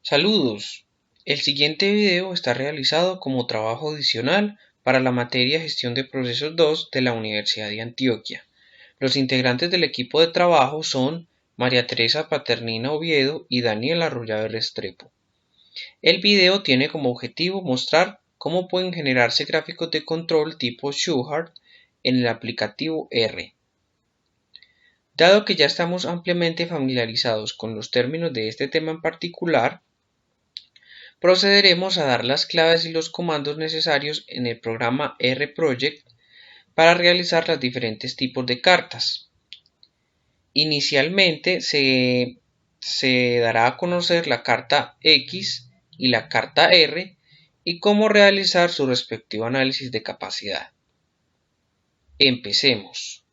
Saludos. El siguiente video está realizado como trabajo adicional para la materia Gestión de Procesos 2 de la Universidad de Antioquia. Los integrantes del equipo de trabajo son María Teresa Paternina Oviedo y Daniel Arroyave Restrepo. El video tiene como objetivo mostrar cómo pueden generarse gráficos de control tipo Shewhart en el aplicativo R. Dado que ya estamos ampliamente familiarizados con los términos de este tema en particular, procederemos a dar las claves y los comandos necesarios en el programa RProject para realizar los diferentes tipos de cartas. Inicialmente se dará a conocer la carta X y la carta R y cómo realizar su respectivo análisis de capacidad. Empecemos.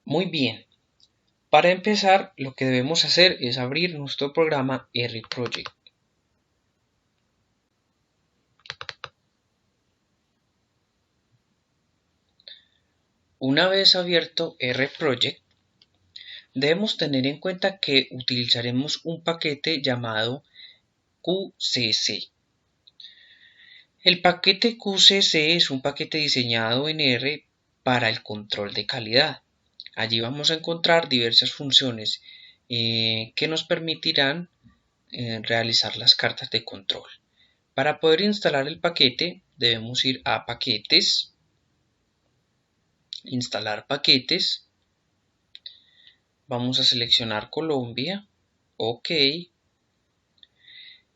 Muy bien. Para empezar, lo que debemos hacer es abrir nuestro programa RProject. Una vez abierto RProject, debemos tener en cuenta que utilizaremos un paquete llamado QCC. El paquete QCC es un paquete diseñado en R para el control de calidad. Allí vamos a encontrar diversas funciones que nos permitirán realizar las cartas de control. Para poder instalar el paquete debemos ir a Paquetes, Instalar paquetes. Vamos a seleccionar Colombia, OK,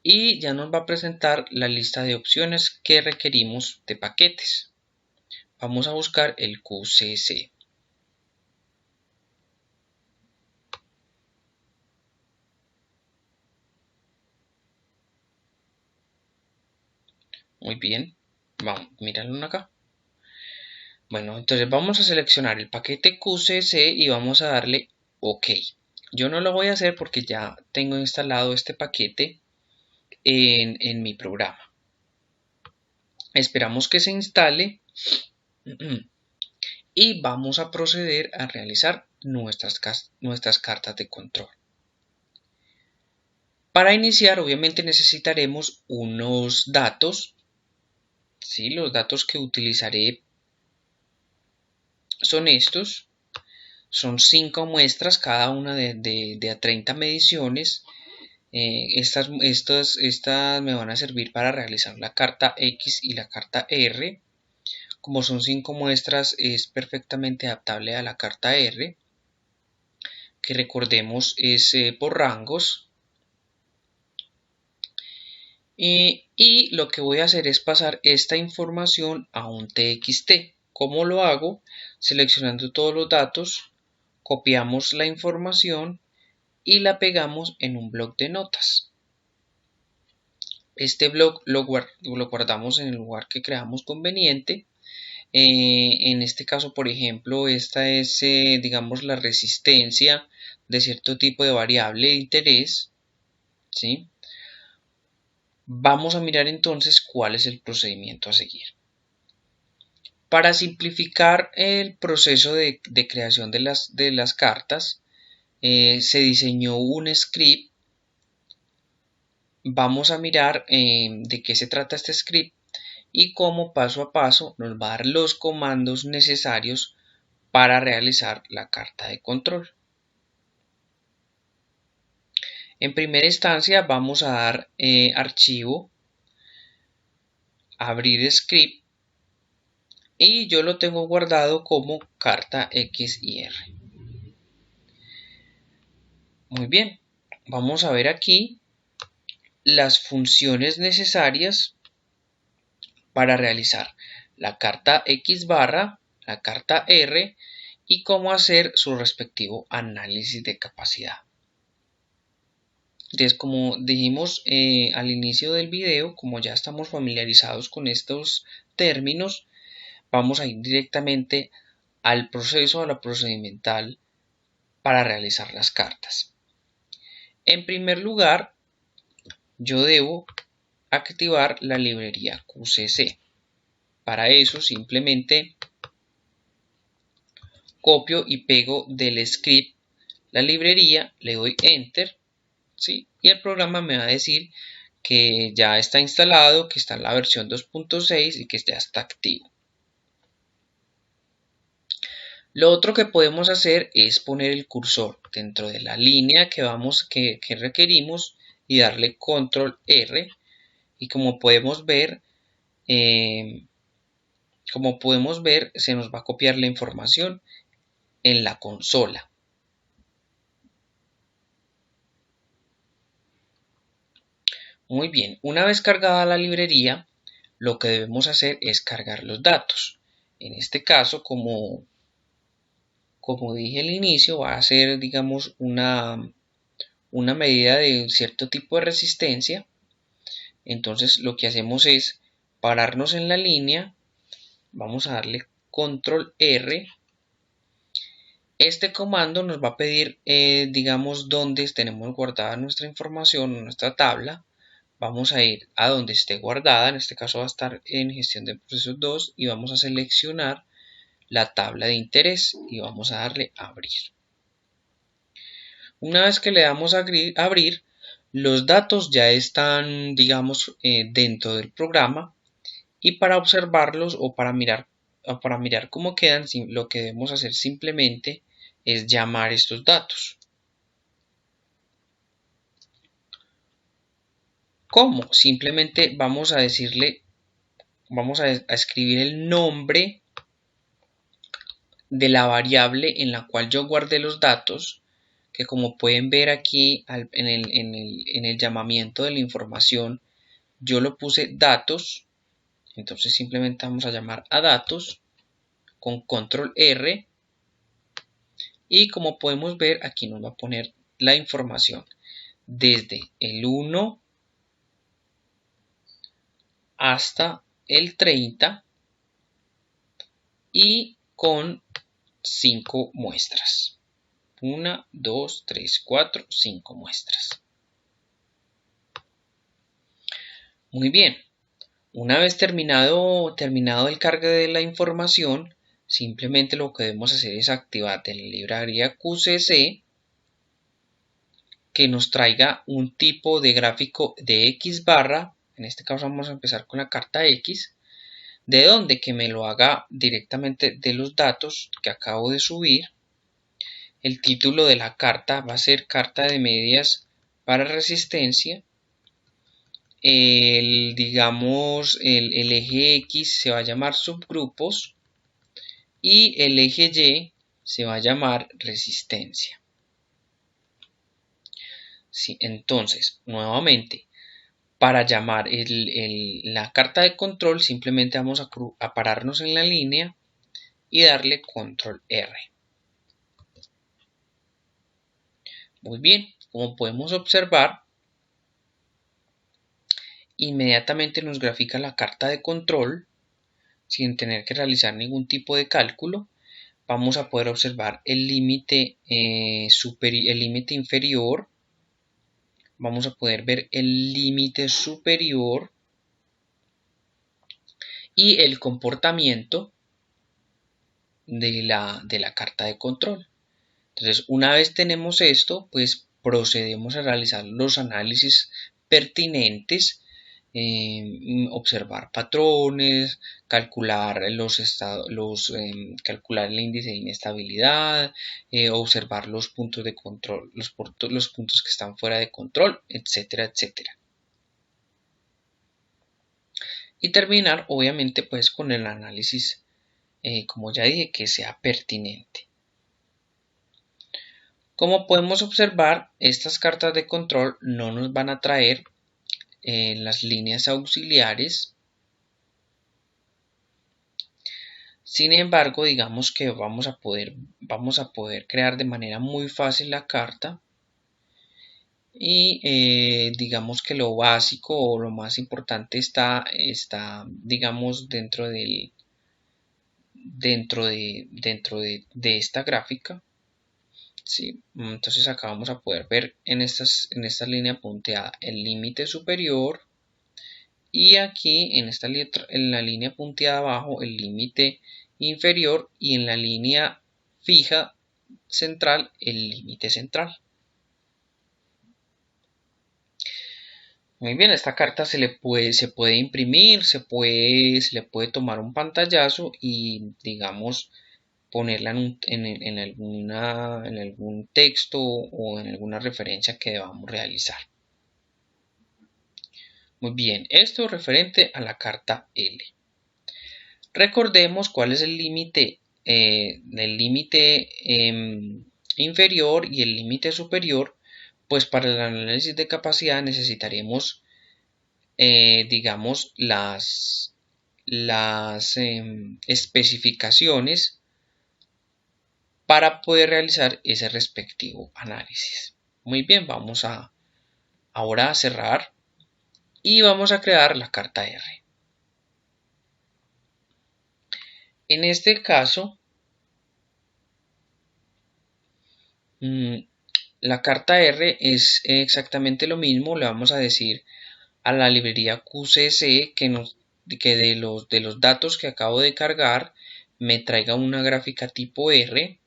y ya nos va a presentar la lista de opciones que requerimos de paquetes. Vamos a buscar el QCC. Muy bien, vamos, míralo acá. Bueno, entonces vamos a seleccionar el paquete QCC y vamos a darle OK. Yo no lo voy a hacer porque ya tengo instalado este paquete en mi programa. Esperamos que se instale y vamos a proceder a realizar nuestras cartas de control. Para iniciar, obviamente necesitaremos unos datos. ¿Sí? Los datos que utilizaré son estos. Son 5 muestras, cada una de a 30 mediciones. Estas me van a servir para realizar la carta X y la carta R. Como son 5 muestras, es perfectamente adaptable a la carta R, que recordemos es por rangos. Y lo que voy a hacer es pasar esta información a un TXT. ¿Cómo lo hago? Seleccionando todos los datos, copiamos la información y la pegamos en un bloc de notas. Este bloc lo guardamos en el lugar que creamos conveniente. En este caso, por ejemplo, esta es, digamos, la resistencia de cierto tipo de variable de interés, ¿sí? Vamos a mirar entonces cuál es el procedimiento a seguir. Para simplificar el proceso de creación de las cartas, se diseñó un script. Vamos a mirar de qué se trata este script y cómo paso a paso nos va a dar los comandos necesarios para realizar la carta de control. En primera instancia vamos a dar archivo, abrir script, y yo lo tengo guardado como carta X y R. Muy bien, vamos a ver aquí las funciones necesarias para realizar la carta X barra, la carta R y cómo hacer su respectivo análisis de capacidad. Entonces, como dijimos al inicio del video, como ya estamos familiarizados con estos términos, vamos a ir directamente al proceso, a la procedimental para realizar las cartas. En primer lugar, yo debo activar la librería QCC. Para eso simplemente copio y pego del script la librería, le doy Enter, ¿sí? y el programa me va a decir que ya está instalado, que está en la versión 2.6 y que ya está activo. Lo otro que podemos hacer es poner el cursor dentro de la línea que requerimos y darle control R, y como podemos ver se nos va a copiar la información en la consola. Muy bien, una vez cargada la librería, lo que debemos hacer es cargar los datos. En este caso, como dije al inicio, va a ser, digamos, una medida de cierto tipo de resistencia. Entonces lo que hacemos es pararnos en la línea, vamos a darle control R. Este comando nos va a pedir, digamos, dónde tenemos guardada nuestra información, nuestra tabla. Vamos a ir a donde esté guardada, en este caso va a estar en gestión de procesos 2 y vamos a seleccionar la tabla de interés y vamos a darle a abrir. Una vez que le damos a abrir, los datos ya están, digamos, dentro del programa, y para observarlos o para mirar cómo quedan, lo que debemos hacer simplemente es llamar estos datos. ¿Cómo? Simplemente vamos a escribir el nombre de la variable en la cual yo guardé los datos, que como pueden ver aquí en el llamamiento de la información, yo lo puse datos. Entonces simplemente vamos a llamar a datos con control R, y como podemos ver aquí nos va a poner la información desde el 1 hasta el 30 y con 5 muestras. 1, 2, 3, 4, 5 muestras. Muy bien. Una vez terminado el cargue de la información, simplemente lo que debemos hacer es activar de la librería QCC que nos traiga un tipo de gráfico de X barra. En este caso vamos a empezar con la carta X, de donde que me lo haga directamente de los datos que acabo de subir. El título de la carta va a ser carta de medidas para resistencia. Digamos, el eje X se va a llamar subgrupos y el eje Y se va a llamar resistencia. Sí, entonces, nuevamente, para llamar la carta de control, simplemente vamos a pararnos en la línea y darle control R. Muy bien, como podemos observar, inmediatamente nos grafica la carta de control sin tener que realizar ningún tipo de cálculo. Vamos a poder observar el límite inferior. Vamos a poder ver el límite superior y el comportamiento de la carta de control. Entonces, una vez tenemos esto, pues procedemos a realizar los análisis pertinentes, observar patrones, calcular calcular el índice de inestabilidad, observar los puntos de control, los puntos que están fuera de control, etcétera, etcétera. Y terminar, obviamente, pues con el análisis, como ya dije, que sea pertinente. Como podemos observar, estas cartas de control no nos van a traer las líneas auxiliares. Sin embargo, digamos que vamos a poder crear de manera muy fácil la carta, y digamos que lo básico o lo más importante está digamos dentro de esta gráfica. ¿Sí? Entonces acá vamos a poder ver en esta línea punteada el límite superior, y aquí en la línea punteada abajo el límite inferior, y en la línea fija central el límite central. Muy bien, esta carta se puede imprimir, se le puede tomar un pantallazo y, digamos, ponerla en algún texto o en alguna referencia que debamos realizar. Muy bien, esto referente a la carta L. Recordemos cuál es el límite inferior y el límite superior. Pues para el análisis de capacidad necesitaremos, digamos, las especificaciones para poder realizar ese respectivo análisis. Muy bien, vamos ahora a cerrar y vamos a crear la carta R. En este caso, la carta R es exactamente lo mismo. Le vamos a decir a la librería QCC que de los datos que acabo de cargar me traiga una gráfica tipo R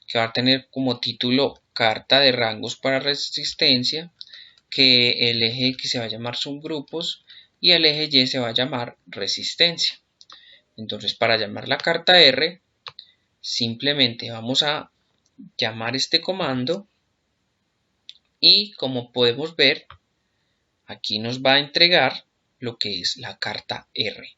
que va a tener como título carta de rangos para resistencia, que el eje X se va a llamar subgrupos y el eje Y se va a llamar resistencia. Entonces, para llamar la carta R, simplemente vamos a llamar este comando y, como podemos ver, aquí nos va a entregar lo que es la carta R.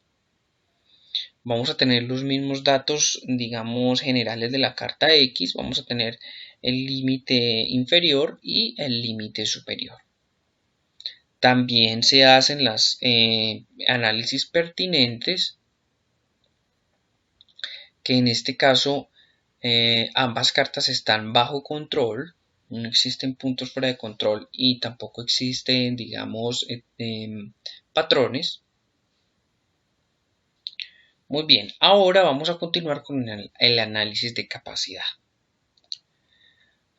Vamos a tener los mismos datos, digamos, generales de la carta X. Vamos a tener el límite inferior y el límite superior. También se hacen los análisis pertinentes, que en este caso ambas cartas están bajo control. No existen puntos fuera de control y tampoco existen, digamos, patrones. Muy bien, ahora vamos a continuar con el análisis de capacidad.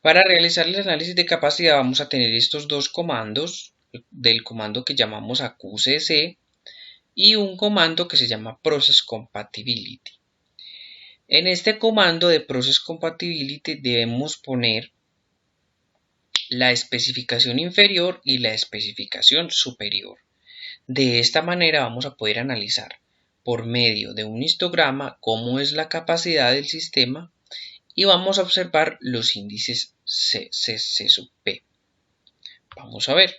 Para realizar el análisis de capacidad vamos a tener estos dos comandos, del comando que llamamos a QCC y un comando que se llama Process Compatibility. En este comando de Process Compatibility debemos poner la especificación inferior y la especificación superior. De esta manera vamos a poder analizar por medio de un histograma cómo es la capacidad del sistema y vamos a observar los índices C sub P. Vamos a ver.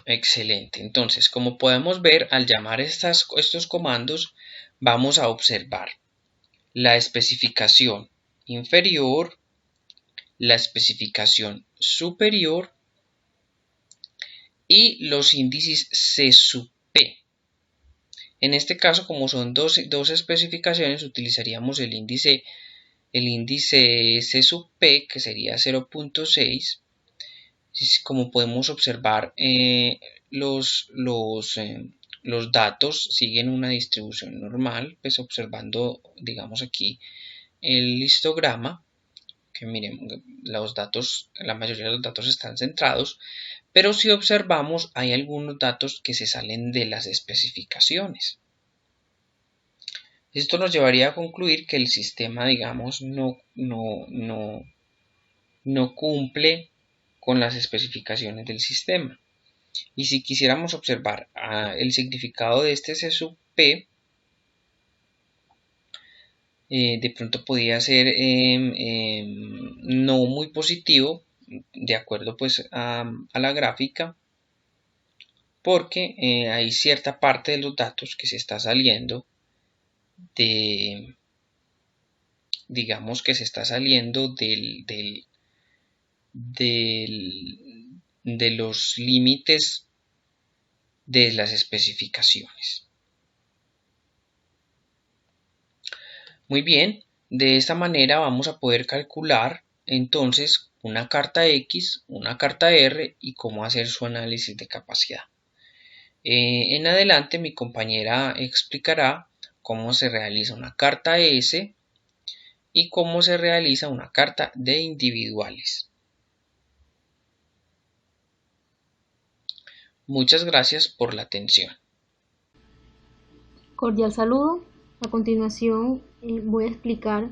Excelente. Entonces, como podemos ver, al llamar estos comandos, vamos a observar la especificación inferior, la especificación superior y los índices C sub P. En este caso, como son dos especificaciones, utilizaríamos el índice C sub P, que sería 0.6. Como podemos observar, los datos siguen una distribución normal, pues observando, digamos aquí, el histograma, que miren, la mayoría de los datos están centrados, pero si observamos hay algunos datos que se salen de las especificaciones. Esto nos llevaría a concluir que el sistema, digamos, no cumple con las especificaciones del sistema. Y si quisiéramos observar el significado de este C sub P, de pronto podría ser no muy positivo, de acuerdo pues a la gráfica, porque hay cierta parte de los datos que se está saliendo digamos que se está saliendo de los límites de las especificaciones. Muy bien, de esta manera vamos a poder calcular entonces una carta X, una carta R y cómo hacer su análisis de capacidad. En adelante mi compañera explicará cómo se realiza una carta S y cómo se realiza una carta de individuales. Muchas gracias por la atención. Cordial saludo. A continuación voy a explicar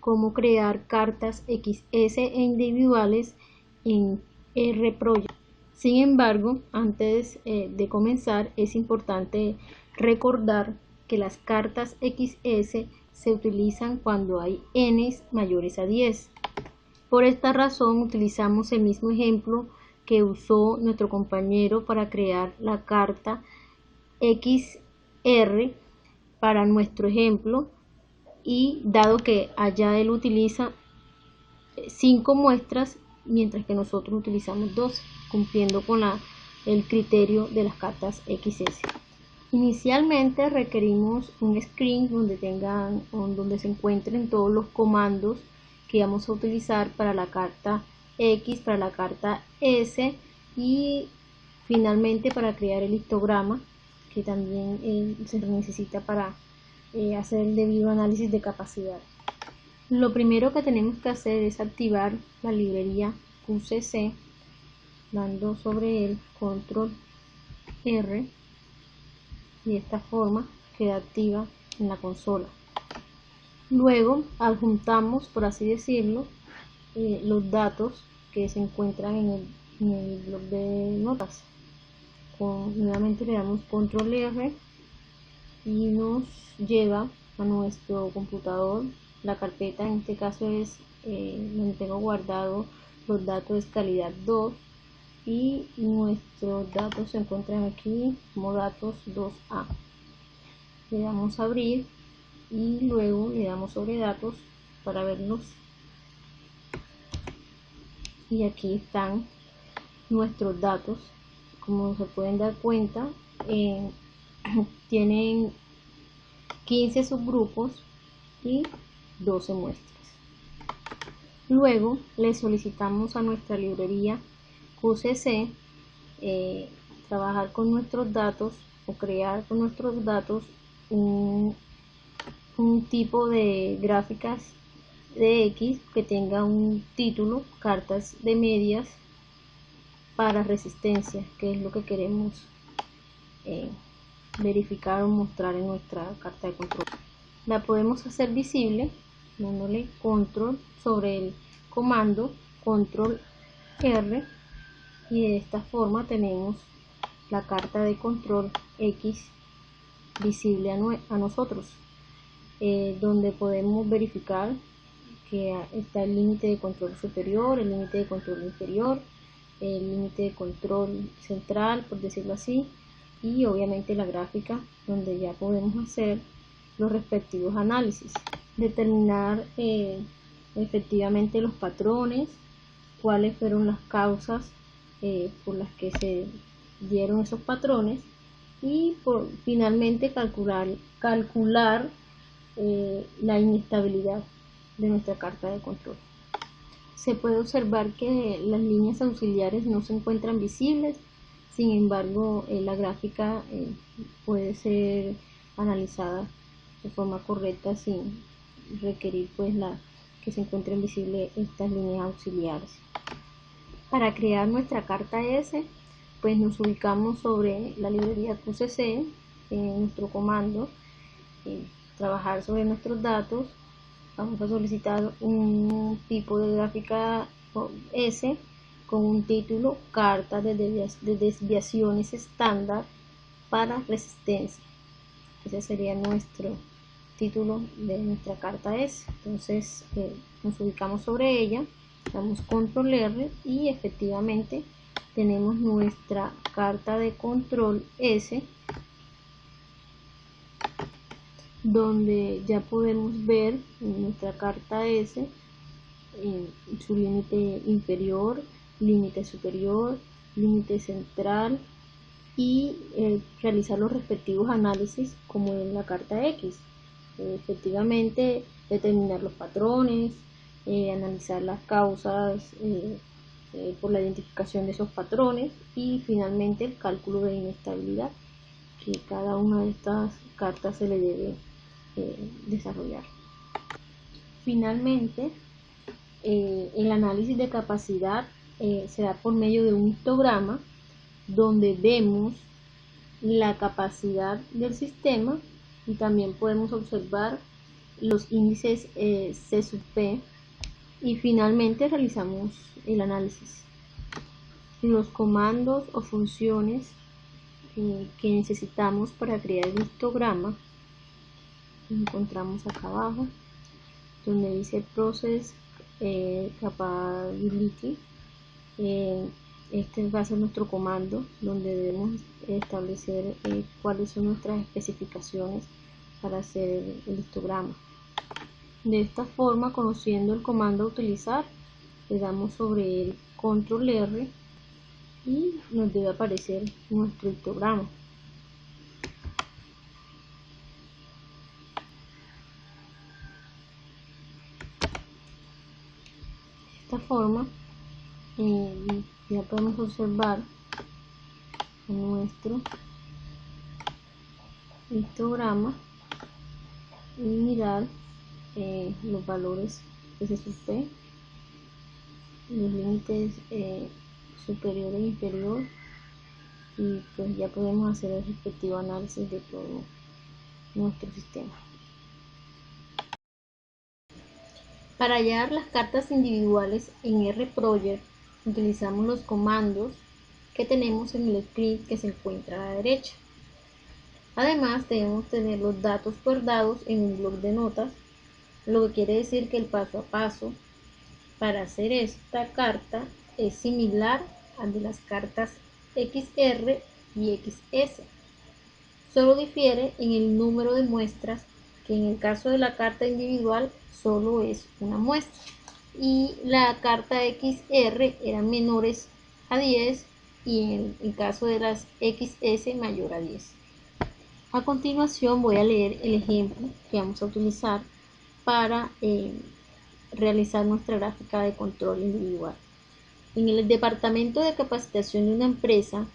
cómo crear cartas XS e individuales en RProject. Sin embargo, antes de comenzar es importante recordar que las cartas XS se utilizan cuando hay n mayores a 10. Por esta razón utilizamos el mismo ejemplo que usó nuestro compañero para crear la carta XR para nuestro ejemplo, y dado que allá él utiliza 5 muestras mientras que nosotros utilizamos 12, cumpliendo con el criterio de las cartas XS. Inicialmente requerimos un screen donde se encuentren todos los comandos que vamos a utilizar para la carta X, para la carta S y finalmente para crear el histograma, que también se necesita para hacer el debido análisis de capacidad. Lo primero que tenemos que hacer es activar la librería QCC, dando sobre él control R, y de esta forma queda activa en la consola. Luego adjuntamos, por así decirlo, los datos que se encuentran en el bloc de notas. Nuevamente le damos control R y nos lleva a nuestro computador la carpeta. En este caso es donde tengo guardado los datos de calidad 2 y nuestros datos se encuentran aquí como datos 2A. Le damos a abrir y luego le damos sobre datos para verlos, y aquí están nuestros datos. Como se pueden dar cuenta, tienen 15 subgrupos y 12 muestras. Luego le solicitamos a nuestra librería QCC trabajar con nuestros datos o crear con nuestros datos un tipo de gráficas de X que tenga un título, cartas de medias para resistencia, que es lo que queremos verificar o mostrar en nuestra carta de control. La podemos hacer visible dándole control sobre el comando control R, y de esta forma tenemos la carta de control X visible a nosotros, donde podemos verificar que está el límite de control superior, el límite de control inferior, el límite de control central, por decirlo así, y obviamente la gráfica donde ya podemos hacer los respectivos análisis, determinar efectivamente los patrones, cuáles fueron las causas por las que se dieron esos patrones, y finalmente calcular la inestabilidad de nuestra carta de control. Se puede observar que las líneas auxiliares no se encuentran visibles, sin embargo la gráfica puede ser analizada de forma correcta sin requerir que se encuentren visibles estas líneas auxiliares. Para crear nuestra carta S, pues nos ubicamos sobre la librería QCC, en nuestro comando, trabajar sobre nuestros datos. Vamos a solicitar un tipo de gráfica S con un título carta de desviaciones estándar para resistencia. Ese sería nuestro título de nuestra carta S. Entonces nos ubicamos sobre ella, damos control R y efectivamente tenemos nuestra carta de control S, donde ya podemos ver en nuestra carta S su límite inferior, límite superior, límite central, y realizar los respectivos análisis como en la carta X. Efectivamente determinar los patrones, analizar las causas por la identificación de esos patrones, y finalmente el cálculo de inestabilidad que cada una de estas cartas se le debe desarrollar. Finalmente, el análisis de capacidad se da por medio de un histograma donde vemos la capacidad del sistema, y también podemos observar los índices C sub P y finalmente realizamos el análisis. Los comandos o funciones que necesitamos para crear el histograma encontramos acá abajo, donde dice Process Capability. Este va a ser nuestro comando donde debemos establecer cuáles son nuestras especificaciones para hacer el histograma. De esta forma, conociendo el comando a utilizar, le damos sobre el control R y nos debe aparecer nuestro histograma. De esta forma ya podemos observar nuestro histograma y mirar los valores que se supe, los límites superior e inferior, y pues ya podemos hacer el respectivo análisis de todo nuestro sistema. Para hallar las cartas individuales en RProject utilizamos los comandos que tenemos en el script que se encuentra a la derecha. Además, debemos tener los datos guardados en un bloc de notas, lo que quiere decir que el paso a paso para hacer esta carta es similar al de las cartas XR y XS. Solo difiere en el número de muestras, que en el caso de la carta individual solo es una muestra y la carta XR eran menores a 10 y en el caso de las XS mayor a 10. A continuación voy a leer el ejemplo que vamos a utilizar para realizar nuestra gráfica de control individual. En el departamento de capacitación de una empresa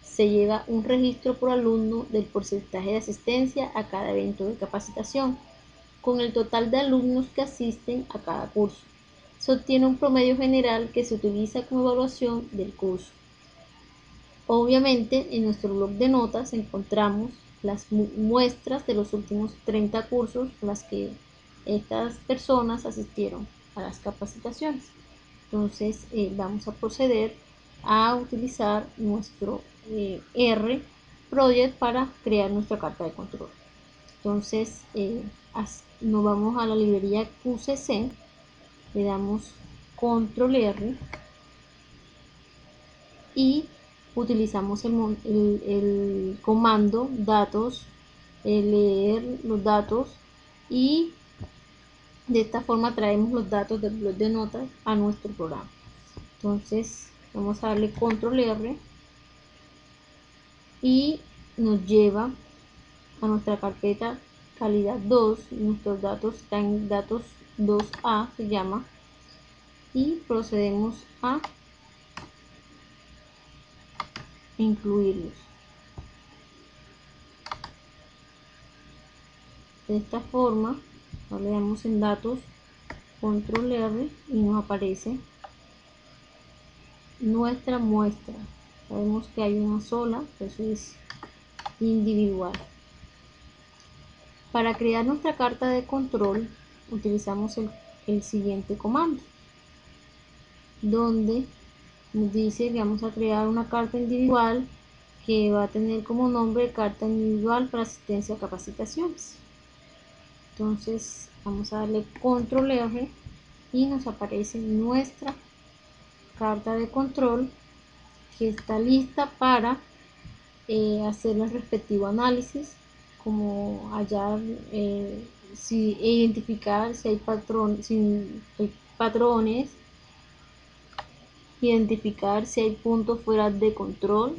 se lleva un registro por alumno del porcentaje de asistencia a cada evento de capacitación, con el total de alumnos que asisten a cada curso. Se obtiene un promedio general que se utiliza como evaluación del curso. Obviamente, en nuestro bloc de notas encontramos las muestras de los últimos 30 cursos a las que estas personas asistieron a las capacitaciones. Entonces, vamos a proceder a utilizar nuestro RProject para crear nuestra carta de control. Entonces, nos vamos a la librería QCC, le damos control R y utilizamos el comando datos, leer los datos, y de esta forma traemos los datos del bloc de notas a nuestro programa. Entonces vamos a darle control R y nos lleva a nuestra carpeta calidad 2. Nuestros datos están en datos 2A, se llama, y procedemos a incluirlos. De esta forma, le damos en datos control R y nos aparece nuestra muestra. Sabemos que hay una sola, eso es individual. Para crear nuestra carta de control utilizamos el siguiente comando, donde nos dice que vamos a crear una carta individual que va a tener como nombre carta individual para asistencia a capacitaciones. Entonces vamos a darle control R y nos aparece nuestra carta de control que está lista para hacer el respectivo análisis, como hallar, identificar si hay patrones, identificar si hay puntos fuera de control,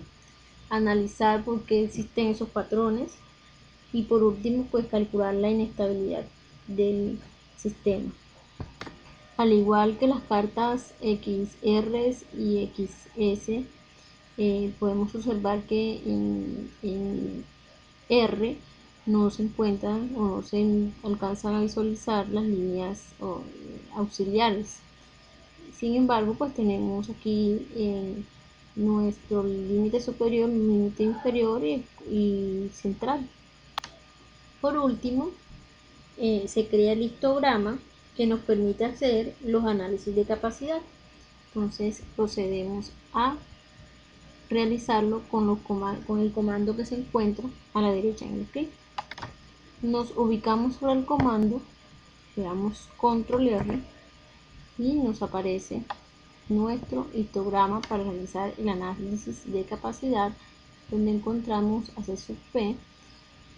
analizar por qué existen esos patrones y por último pues calcular la inestabilidad del sistema. Al igual que las cartas XR y XS, podemos observar que en R no se encuentran o no se alcanzan a visualizar las líneas auxiliares. Sin embargo, pues tenemos aquí nuestro límite superior, límite inferior y central. Por último, se crea el histograma que nos permite hacer los análisis de capacidad. Entonces procedemos a realizarlo con el comando que se encuentra a la derecha en el clip. Nos ubicamos sobre el comando, le damos control R y nos aparece nuestro histograma para realizar el análisis de capacidad, donde encontramos a C sub P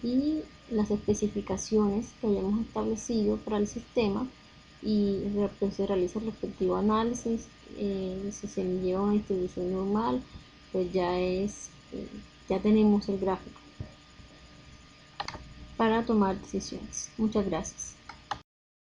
y las especificaciones que hayamos establecido para el sistema, y pues se realiza el respectivo análisis. Si se me lleva una distribución normal, pues ya tenemos el gráfico para tomar decisiones. Muchas gracias.